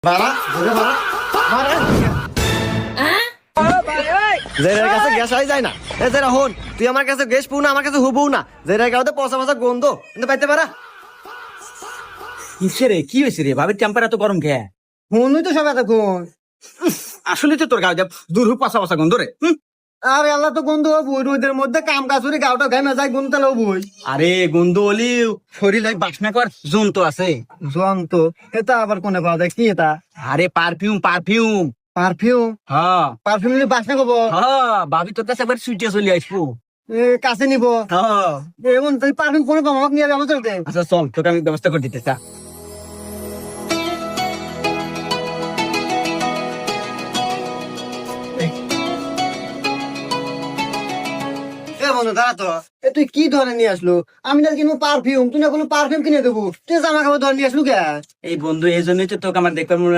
বাড়া ধরে বাড়া মারা জেরার কাছে গ্যাস হয়ে যায় না। এ জেরা হন, তুই আমার কাছে গ্যাস পু না, আমার কাছে হুবু না। জেরার গাওতে পচা পচা গন্ধ কিন্তু পাইতে পারা। কিসে রে, কি হয়েছে রে? ভাবির টেম্পার এত গরম খেয়ে হুনই তো সব এতক্ষণ। আসলে তো তোর গাও যা দূর হোক পাশা পাশা গন্ধ রে। আরে আল্লাহ তো গন্ধ হবুই, রোদের মধ্যে কাম কাজ করে গাওটা ঘামে যায়, গন্ধ তাহলে হবুই। আরে গন্ধ হলিও শরীর বাসনা কর জন্তু আছে। জন্ত এটা আবার কোনে পাওয়া যায়? কি এটা? আরে পারফিউম পারফিউম। পারফিউম? হ্যাঁ পারফিউম নিয়ে বাসনা করবো? হ্যাঁ, ভাবি তোর কাছে একবার সুইটে চলে আসবো। কাছে নিবো? হ্যাঁ এমন তুই পারফিউম কোনে পাবো? আমাকে নিয়ে যাবো চলতে। আচ্ছা চল, তোকে আমি ব্যবস্থা করে দিতে চা। বন্ধু দাঁড়া তো, তুই কি ধরে নিয়ে আসলো? আমি না কিনবো পারফিউম, তুই না কোনো পারফিউম কিনে দেবো, তুই জামা কাপড় ধরে নিয়ে আসলো কে? এই বন্ধু এই জন্যই তো তোকে আমার দেখবার মনে